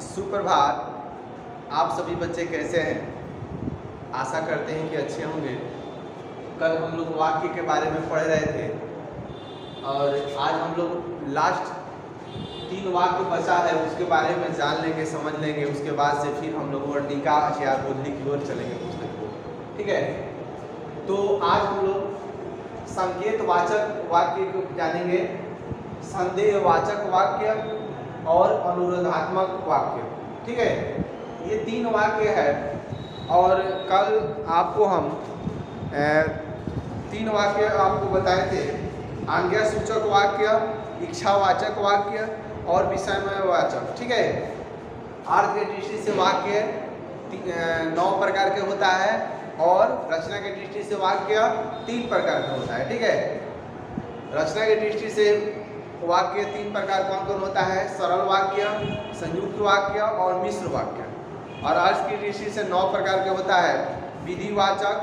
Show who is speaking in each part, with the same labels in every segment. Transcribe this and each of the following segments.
Speaker 1: सुप्रभात। आप सभी बच्चे कैसे हैं? आशा करते हैं कि अच्छे होंगे। कल हम लोग वाक्य के बारे में पढ़ रहे थे और आज हम लोग लास्ट 3 वाक्य बचा है, उसके बारे में जान लेंगे, समझ लेंगे। उसके बाद से फिर हम लोग वर्णिका या बोधनी की ओर चलेंगे पुस्तक को। ठीक है, तो आज हम लोग संकेतवाचक वाक्य को जानेंगे, संदेहवाचक वाक्य और अनुरोधात्मक वाक्य। ठीक है, ये 3 वाक्य है और कल आपको हम 3 वाक्य आपको बताए थे। आज्ञासूचक वाक्य, इच्छावाचक वाक्य और विषयवाचक। ठीक है, अर्थ की दृष्टि से वाक्य 9 प्रकार के होता है और रचना की दृष्टि से वाक्य 3 प्रकार का होता है। ठीक है, रचना की दृष्टि से वाक्य 3 प्रकार कौन कौन होता है? सरल वाक्य, संयुक्त वाक्य और मिश्र वाक्य। और अर्थ की दृष्टि से 9 प्रकार के होता है: विधिवाचक,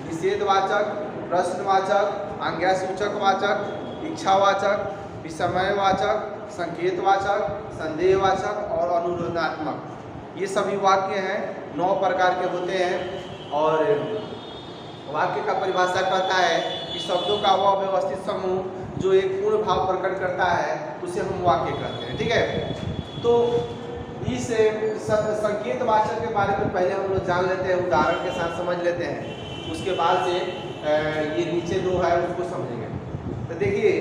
Speaker 1: निषेधवाचक, प्रश्नवाचक, आज्ञासूचक वाचक, इच्छावाचक, विषमयवाचक, संकेतवाचक, संदेहवाचक और अनुरोधात्मक। ये सभी वाक्य हैं, 9 प्रकार के होते हैं। और वाक्य का परिभाषा कहता है कि शब्दों का वह व्यवस्थित समूह जो एक पूर्ण भाव प्रकट करता है उसे हम वाक्य कहते हैं। ठीक है, तो इस संकेतवाचक के बारे में पहले हम लोग जान लेते हैं, उदाहरण के साथ समझ लेते हैं। उसके बाद से ये नीचे 2 है उसको समझेंगे। तो देखिए,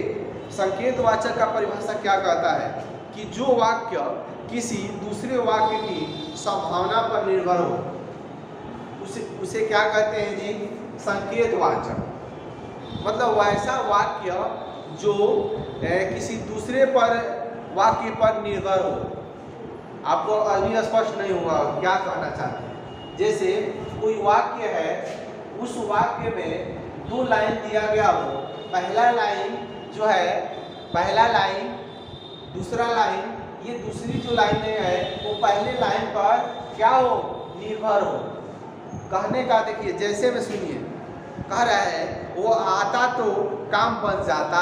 Speaker 1: संकेतवाचक का परिभाषा क्या कहता है कि जो वाक्य किसी दूसरे वाक्य की संभावना पर निर्भर हो उसे क्या कहते हैं जी? संकेतवाचक। मतलब वैसा वाक्य जो किसी दूसरे वाक्य पर निर्भर हो। आपको अभी स्पष्ट नहीं हुआ क्या कहना चाहते हैं। जैसे कोई वाक्य है, उस वाक्य में 2 लाइन दिया गया हो। पहला लाइन जो है, पहला लाइन, दूसरा लाइन, ये दूसरी जो लाइनें हैं वो पहले लाइन पर क्या हो? निर्भर हो। कहने का देखिए, जैसे में सुनिए, कह रहा है वो आता तो काम बन जाता।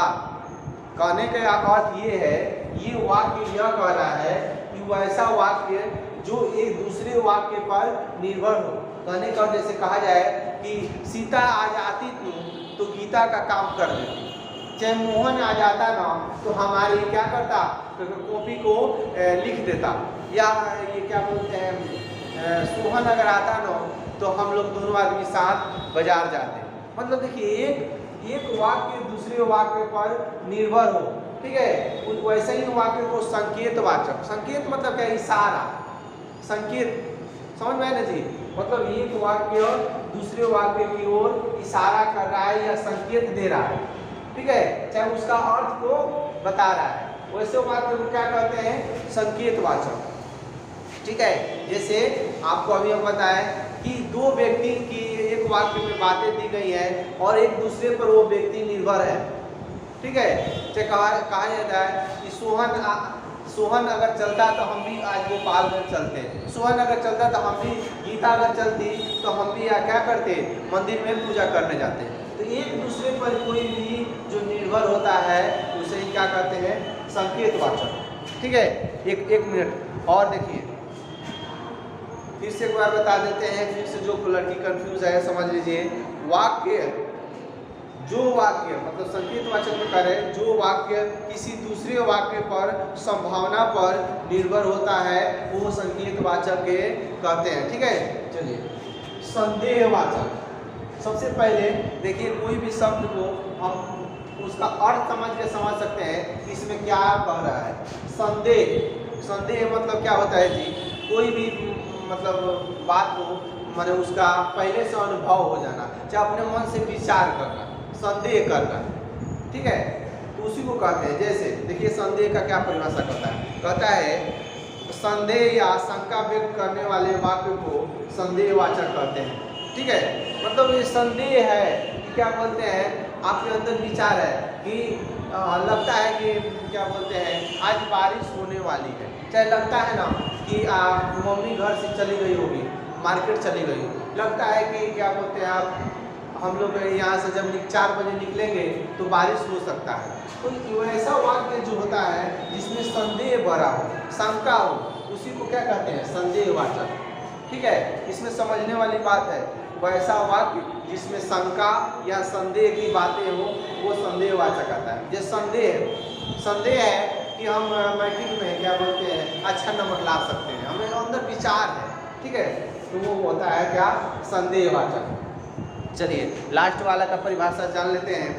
Speaker 1: कहने का अर्थ ये है, ये वाक्य यह कह रहा है कि वैसा वाक्य जो एक दूसरे वाक्य पर निर्भर हो। कहने का जैसे कहा जाए कि सीता आ जाती तो गीता का काम कर देती, चाहे मोहन आ जाता ना तो हमारी क्या करता, तो कॉपी को लिख देता, या ये क्या बोलते हैं, सोहन अगर आता ना तो हम लोग दोनों आदमी साथ बाजार जाते। मतलब देखिए, एक वाक्य दूसरे वाक्य पर निर्भर हो। ठीक है, वैसे ही वाक्य को संकेतवाचक, संकेत मतलब क्या? इशारा, संकेत, समझ में आया ना जी? मतलब एक वाक्य दूसरे वाक्य की ओर इशारा कर रहा है या संकेत दे रहा है। ठीक है, चाहे उसका अर्थ को बता रहा है, वैसे वाक्य को क्या कहते हैं? संकेतवाचक। ठीक है, जैसे आपको अभी हम बताएं कि 2 व्यक्ति की एक वाक्य में बातें दी गई है और एक दूसरे पर वो व्यक्ति निर्भर है। ठीक है, चाहे कहा जाता है कि सोहन अगर चलता तो हम भी आज गोपालगंज चलते, सोहन अगर चलता तो हम भी, गीता अगर चलती तो हम भी क्या करते? मंदिर में पूजा करने जाते। तो एक दूसरे पर कोई भी जो निर्भर होता है उसे ही क्या कहते हैं? संकेतवाचक। ठीक है, एक मिनट और देखिए, फिर से एक बार बता देते हैं, फिर से जो लड़की कंफ्यूज है समझ लीजिए। वाक्य, जो वाक्य मतलब संकेतवाचक में कह रहे हैं, जो वाक्य किसी दूसरे वाक्य पर संभावना पर निर्भर होता है वो संकेतवाचक के कहते हैं। ठीक है, चलिए, संदेहवाचक। सबसे पहले देखिए, कोई भी शब्द को हम उसका अर्थ समझ के समझ सकते हैं कि इसमें क्या कह रहा है। संदेह मतलब क्या होता है जी? कोई भी मतलब बात को, माने उसका पहले से अनुभव हो जाना, चाहे अपने मन से विचार करना, संदेह करना। ठीक है, तो उसी को कहते हैं। जैसे देखिए, संदेह का क्या परिभाषा करता है? कहता है संदेह या शंका व्यक्त करने वाले वाक्य को संदेहवाचक कहते हैं। ठीक है, मतलब ये संदेह है कि क्या बोलते हैं, आपके अंदर विचार है कि लगता है कि क्या बोलते हैं, आज बारिश होने वाली है। चाहे लगता है ना कि मम्मी घर से चली गई होगी, मार्केट चली गई हो, लगता है कि क्या बोलते हैं आप, हम लोग यहाँ से जब 4 बजे निकलेंगे तो बारिश हो सकता है। तो ऐसा वाक्य जो होता है जिसमें संदेह भरा हो, शंका हो, उसी को क्या कहते हैं, संदेहवाचक। ठीक है, इसमें समझने वाली बात है, वैसा वाक्य जिसमें शंका या संदेह की बातें हो वो संदेहवाचक आता है। जैसे संदेह है कि हम मैट्रिक में क्या बोलते हैं अच्छा नंबर ला सकते हैं, हमें अंदर विचार है, ठीक है, तो वो होता है क्या, संदेहवाचक। चलिए लास्ट वाला का परिभाषा जान लेते हैं।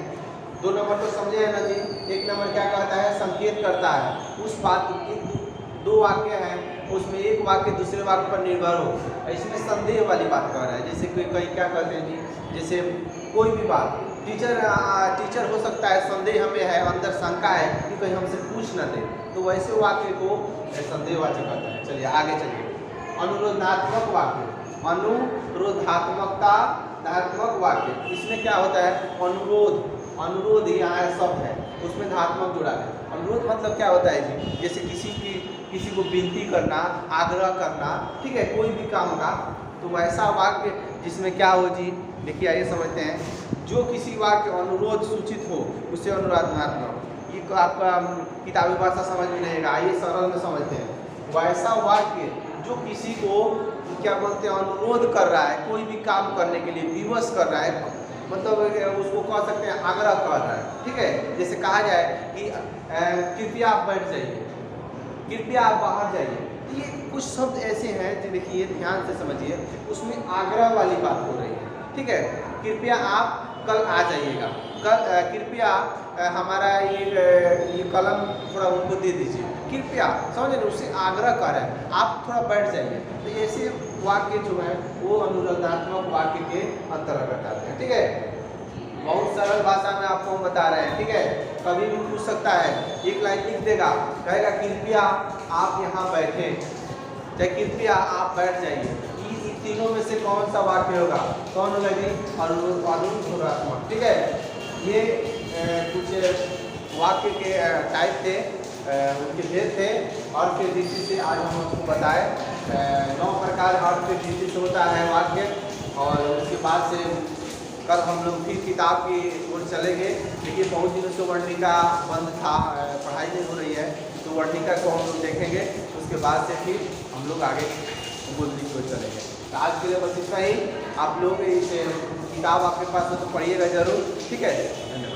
Speaker 1: 2 नंबर तो समझे है ना जी। 1 नंबर क्या कहता है, संकेत करता है उस बात की, 2 वाक्य हैं उसमें एक वाक्य दूसरे वाक्य पर निर्भर हो, इसमें संदेह वाली बात कर रहा है। जैसे कोई कहीं क्या कहते हैं जी, जैसे कोई भी बात टीचर हो सकता है संदेह हमें है, अंदर शंका है कि कहीं हमसे पूछ न दे, तो वैसे वाक्य को संदेहवाचक कहते हैं। चलिए आगे चलिए। अनुरोधात्मक वाक्य, अनुरोधात्मकता धात्मक वाक्य, इसमें क्या होता है, अनुरोध यहाँ शब्द है उसमें धात्मक जुड़ा है। अनुरोध मतलब क्या होता है जी, जैसे किसी को विनती करना, आग्रह करना, ठीक है, कोई भी काम का, तो वैसा वाक्य जिसमें क्या हो जी, देखिए आइए समझते हैं। जो किसी वाक्य अनुरोध सूचित हो उसे अनुरोधात्मक, ये आपका किताबी भाषा समझ में नहीं आएगा, आइए सरल में समझते हैं। वैसा वाक्य जो किसी को क्या बोलते हैं, अनुरोध कर रहा है कोई भी काम करने के लिए, विवश कर रहा है, मतलब उसको कह सकते हैं आग्रह कर रहा है, ठीक है। जैसे कहा जाए कि कृपया आप बैठ जाइए, कृपया आप बाहर जाइए, ये कुछ शब्द ऐसे हैं जो देखिए ध्यान से समझिए, उसमें आग्रह वाली बात हो रही है, ठीक है। कृपया आप कल आ जाइएगा, कल कृपया हमारा ये कलम थोड़ा उनको दे दीजिए, कृपया, समझ रहे, उससे आग्रह कर रहा है आप थोड़ा बैठ जाइए। तो ऐसे वाक्य जो है वो अनुरोधात्मक वाक्य के अंतर्गत आते हैं, ठीक है। बहुत सरल भाषा में आपको हम बता रहे हैं, ठीक है। कभी भी पूछ सकता है, एक लाइन लिख देगा, कहेगा कृपया आप यहाँ बैठे, चाहे कृपया आप बैठ जाइए, इन तीनों में से कौन सा वाक्य होगा, कौन होगा जी, अनुरोधात्मक, ठीक है। ये कुछ वाक्य के टाइप थे, उनके भेद थे, और फिर दृष्टि से आज हम आपको बताए 9 प्रकार अर्थ के दृष्टि से होता है वाक्य। और उसके बाद से कल हम लोग फिर किताब की ओर चलेंगे। देखिए बहुत दिनों से वर्णिका बंद था, पढ़ाई नहीं हो रही है, तो वर्णिका को हम लोग देखेंगे, उसके बाद से फिर हम लोग आगे बोलने की ओर चलेंगे। तो आज के लिए बस इतना ही। आप लोग इस किताब आपके पास हो तो पढ़िएगा जरूर, ठीक है। धन्यवाद।